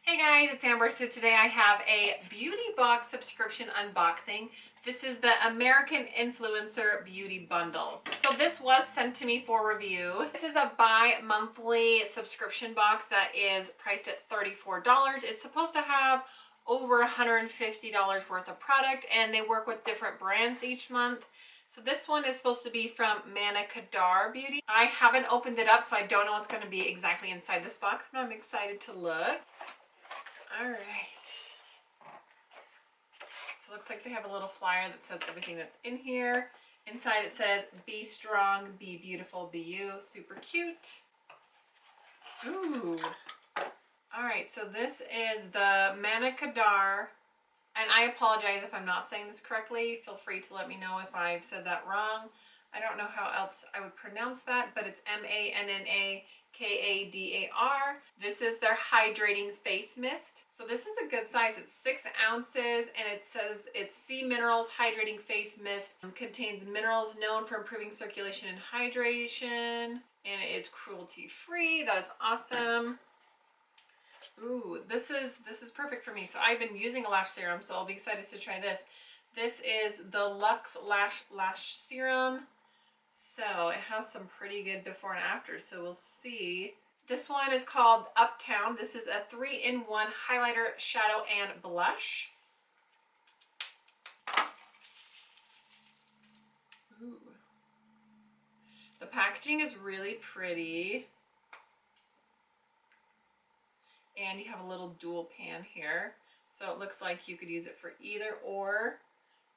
Hey guys, it's Amber. So today I have a beauty box subscription unboxing. This is the American Influencer Beauty Bundle. So this was sent to me for review. This is a bi-monthly subscription box that is priced at $34. It's supposed to have over $150 worth of product, and they work with different brands each month. So this one is supposed to be from Manna Kadar Beauty. I haven't opened it up, so I don't know what's going to be exactly inside this box, but I'm excited to look. All right. So it looks like they have a little flyer that says everything that's in here. Inside it says, be strong, be beautiful, be you. Super cute. Ooh. All right, so this is the Manna Kadar. And I apologize if I'm not saying this correctly. Feel free to let me know if I've said that wrong. I don't know how else I would pronounce that, but it's MANNA Kadar. This is their hydrating face mist. So this is a good size. It's 6 ounces and it says it's Sea Minerals Hydrating Face Mist. It contains minerals known for improving circulation and hydration, and it is cruelty free. That is awesome. Ooh, this is perfect for me. So I've been using a lash serum, so I'll be excited to try this. This is the Luxe Lash Serum. So it has some pretty good before and after, so we'll see. This one is called Uptown. This is a 3-in-1 highlighter, shadow, and blush. Ooh. The packaging is really pretty. And you have a little dual pan here. So it looks like you could use it for either or.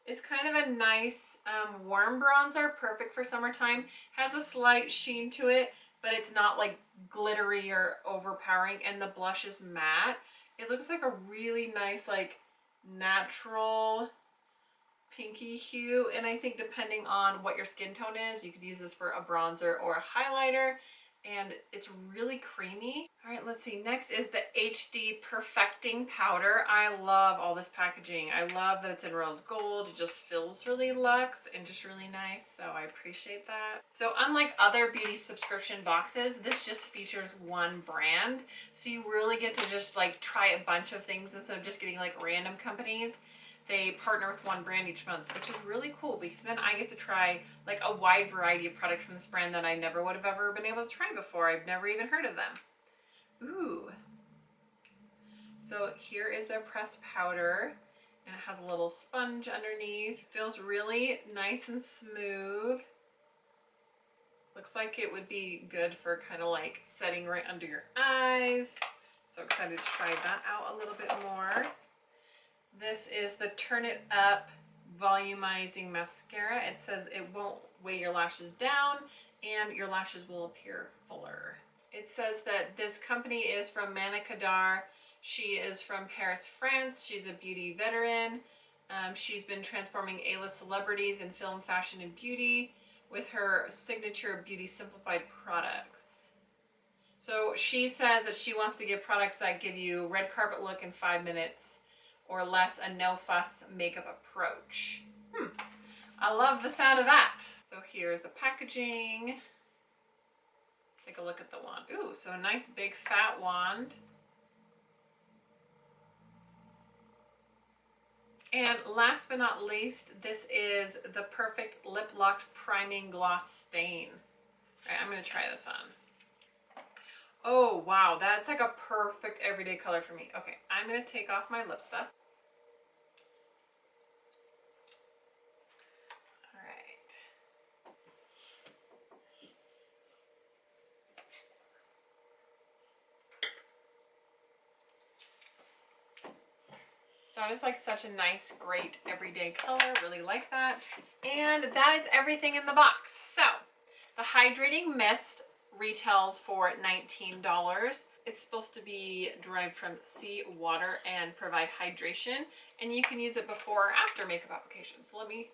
It's kind of a nice warm bronzer, perfect for summertime. Has a slight sheen to it, but it's not like glittery or overpowering. And the blush is matte. It looks like a really nice, like natural pinky hue. And I think depending on what your skin tone is, you could use this for a bronzer or a highlighter. And it's really creamy. All right, let's see. Next is the HD Perfecting Powder. I love all this packaging. I love that it's in rose gold. It just feels really luxe and just really nice, so I appreciate that. So unlike other beauty subscription boxes, this just features one brand. So you really get to just like try a bunch of things instead of just getting like random companies. They partner with one brand each month, which is really cool because then I get to try like a wide variety of products from this brand that I never would have ever been able to try before. I've never even heard of them. Ooh. So here is their pressed powder, and it has a little sponge underneath. Feels really nice and smooth. Looks like it would be good for kind of like setting right under your eyes. So excited to try that out a little bit more. This is the Turn It Up Volumizing Mascara. It says it won't weigh your lashes down and your lashes will appear fuller. It says that this company is from Manna Kadar. She is from Paris, France. She's a beauty veteran. She's been transforming A-list celebrities in film, fashion, and beauty with her signature Beauty Simplified products. So she says that she wants to give products that give you red carpet look in 5 minutes or less, a no-fuss makeup approach. I love the sound of that. So here's the packaging. Take a look at the wand. Ooh, so a nice big fat wand. And last but not least, this is the Perfect Lip Locked Priming Gloss Stain. All right, I'm gonna try this on. Oh, wow, that's like a perfect everyday color for me. Okay, I'm gonna take off my lip stuff. That is like such a nice, great everyday color. Really like that. And that is everything in the box. So the hydrating mist retails for $19. It's supposed to be derived from sea water and provide hydration. And you can use it before or after makeup application. So let me...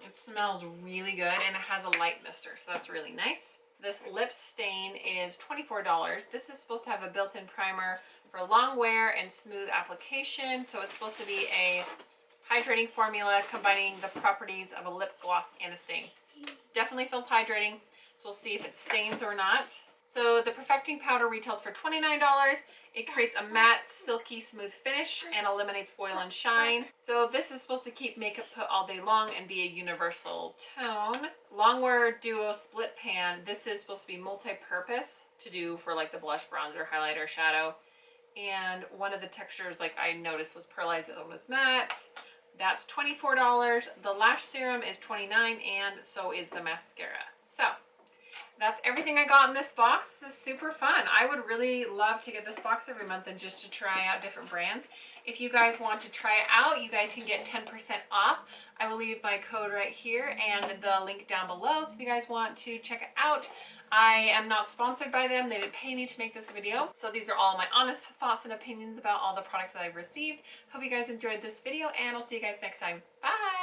it smells really good and it has a light mister. So that's really nice. This lip stain is $24. This is supposed to have a built-in primer for long wear and smooth application. So it's supposed to be a hydrating formula combining the properties of a lip gloss and a stain. Definitely feels hydrating. So we'll see if it stains or not. So the Perfecting Powder retails for $29. It creates a matte, silky, smooth finish and eliminates oil and shine. So this is supposed to keep makeup put all day long and be a universal tone. Longwear Duo Split Pan. This is supposed to be multi-purpose to do for like the blush, bronzer, highlighter, shadow. And one of the textures, like I noticed, was pearlized, the other one was matte. That's $24. The lash serum is $29, and so is the mascara. So that's everything I got in this box. This is super fun. I would really love to get this box every month and just to try out different brands. If you guys want to try it out, you guys can get 10% off. I will leave my code right here and the link down below. So if you guys want to check it out, I am not sponsored by them. They didn't pay me to make this video. So these are all my honest thoughts and opinions about all the products that I've received. Hope you guys enjoyed this video, and I'll see you guys next time. Bye!